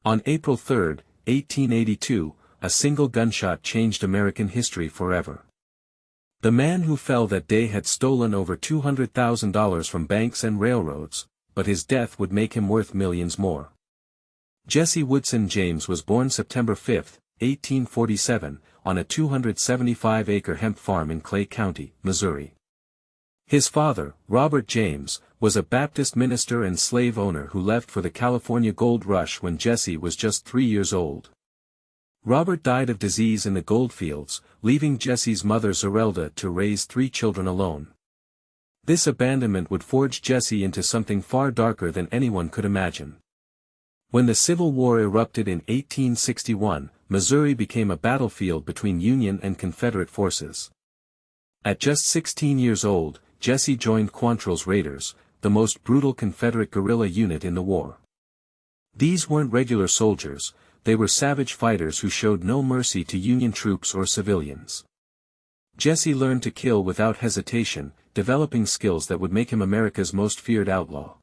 On April 3, 1882, a single gunshot changed American history forever. The man who fell that day had stolen over $200,000 from banks and railroads, but his death would make him worth millions more. Jesse Woodson James was born September 5, 1847, on a 275-acre hemp farm in Clay County, Missouri. His father, Robert James, was a Baptist minister and slave owner who left for the California gold rush when Jesse was just 3 years old. Robert died of disease in the goldfields, leaving Jesse's mother Zerelda to raise 3 children alone. This abandonment would forge Jesse into something far darker than anyone could imagine. When the Civil War erupted in 1861, Missouri became a battlefield between Union and Confederate forces. At just 16 years old, Jesse joined Quantrill's Raiders, the most brutal Confederate guerrilla unit in the war. These weren't regular soldiers, they were savage fighters who showed no mercy to Union troops or civilians. Jesse learned to kill without hesitation, developing skills that would make him America's most feared outlaw.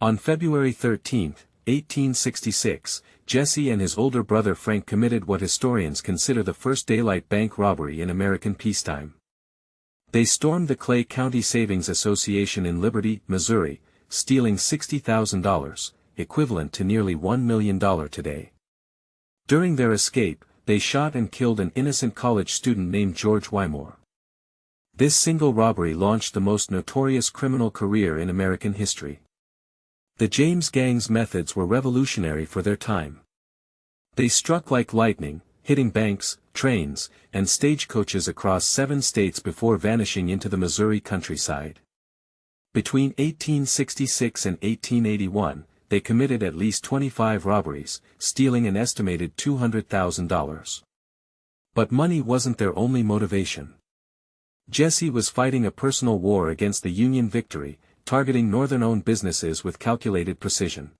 On February 13, 1866, Jesse and his older brother Frank committed what historians consider the first daylight bank robbery in American peacetime. They stormed the Clay County Savings Association in Liberty, Missouri, stealing $60,000, equivalent to nearly $1 million today. During their escape, they shot and killed an innocent college student named George Wymore. This single robbery launched the most notorious criminal career in American history. The James Gang's methods were revolutionary for their time. They struck like lightning, hitting banks, trains, and stagecoaches across 7 states before vanishing into the Missouri countryside. Between 1866 and 1881, they committed at least 25 robberies, stealing an estimated $200,000. But money wasn't their only motivation. Jesse was fighting a personal war against the Union victory, targeting Northern-owned businesses with calculated precision.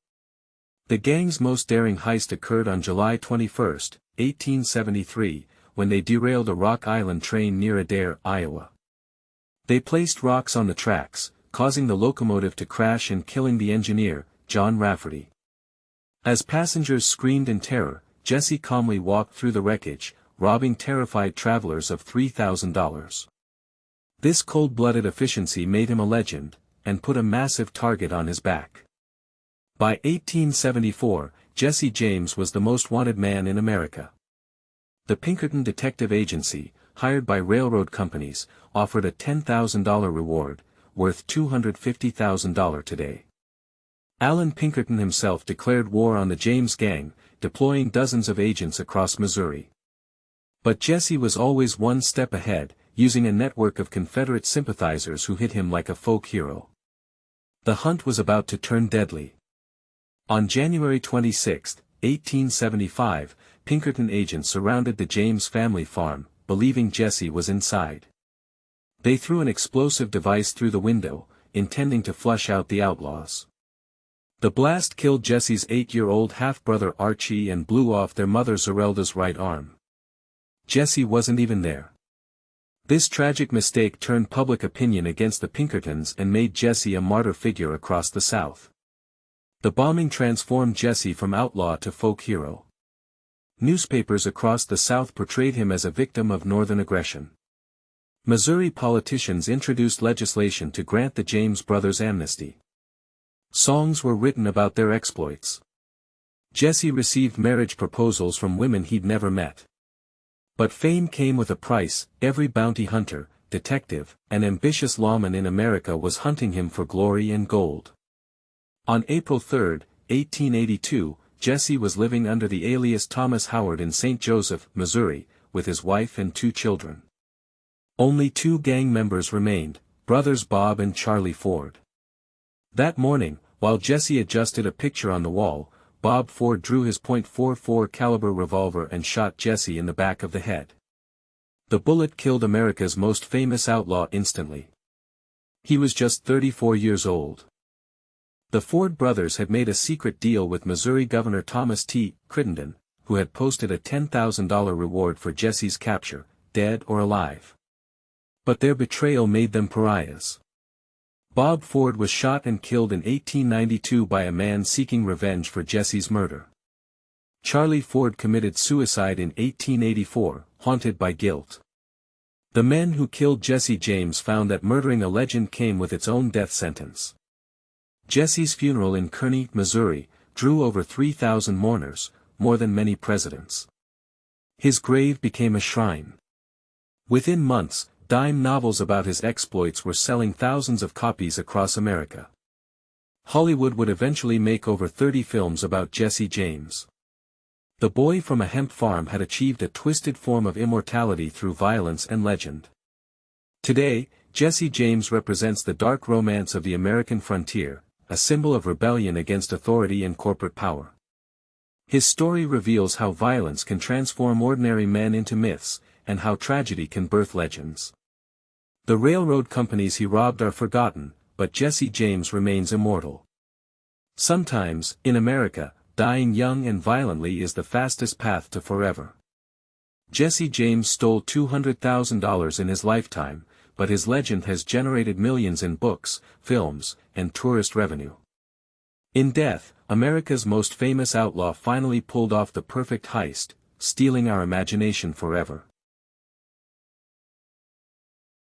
The gang's most daring heist occurred on July 21, 1873, when they derailed a Rock Island train near Adair, Iowa. They placed rocks on the tracks, causing the locomotive to crash and killing the engineer, John Rafferty. As passengers screamed in terror, Jesse calmly walked through the wreckage, robbing terrified travelers of $3,000. This cold-blooded efficiency made him a legend, and put a massive target on his back. By 1874, Jesse James was the most wanted man in America. The Pinkerton Detective Agency, hired by railroad companies, offered a $10,000 reward, worth $250,000 today. Allen Pinkerton himself declared war on the James Gang, deploying dozens of agents across Missouri. But Jesse was always one step ahead, using a network of Confederate sympathizers who hit him like a folk hero. The hunt was about to turn deadly. On January 26, 1875, Pinkerton agents surrounded the James family farm, believing Jesse was inside. They threw an explosive device through the window, intending to flush out the outlaws. The blast killed Jesse's 8-year-old half-brother Archie and blew off their mother Zerelda's right arm. Jesse wasn't even there. This tragic mistake turned public opinion against the Pinkertons and made Jesse a martyr figure across the South. The bombing transformed Jesse from outlaw to folk hero. Newspapers across the South portrayed him as a victim of Northern aggression. Missouri politicians introduced legislation to grant the James brothers amnesty. Songs were written about their exploits. Jesse received marriage proposals from women he'd never met. But fame came with a price. Every bounty hunter, detective, and ambitious lawman in America was hunting him for glory and gold. On April 3, 1882, Jesse was living under the alias Thomas Howard in St. Joseph, Missouri, with his wife and 2 children. Only 2 gang members remained, brothers Bob and Charlie Ford. That morning, while Jesse adjusted a picture on the wall, Bob Ford drew his .44 caliber revolver and shot Jesse in the back of the head. The bullet killed America's most famous outlaw instantly. He was just 34 years old. The Ford brothers had made a secret deal with Missouri Governor Thomas T. Crittenden, who had posted a $10,000 reward for Jesse's capture, dead or alive. But their betrayal made them pariahs. Bob Ford was shot and killed in 1892 by a man seeking revenge for Jesse's murder. Charlie Ford committed suicide in 1884, haunted by guilt. The men who killed Jesse James found that murdering a legend came with its own death sentence. Jesse's funeral in Kearney, Missouri, drew over 3,000 mourners, more than many presidents. His grave became a shrine. Within months, dime novels about his exploits were selling thousands of copies across America. Hollywood would eventually make over 30 films about Jesse James. The boy from a hemp farm had achieved a twisted form of immortality through violence and legend. Today, Jesse James represents the dark romance of the American frontier, a symbol of rebellion against authority and corporate power. His story reveals how violence can transform ordinary men into myths, and how tragedy can birth legends. The railroad companies he robbed are forgotten, but Jesse James remains immortal. Sometimes, in America, dying young and violently is the fastest path to forever. Jesse James stole $200,000 in his lifetime, but his legend has generated millions in books, films, and tourist revenue. In death, America's most famous outlaw finally pulled off the perfect heist, stealing our imagination forever.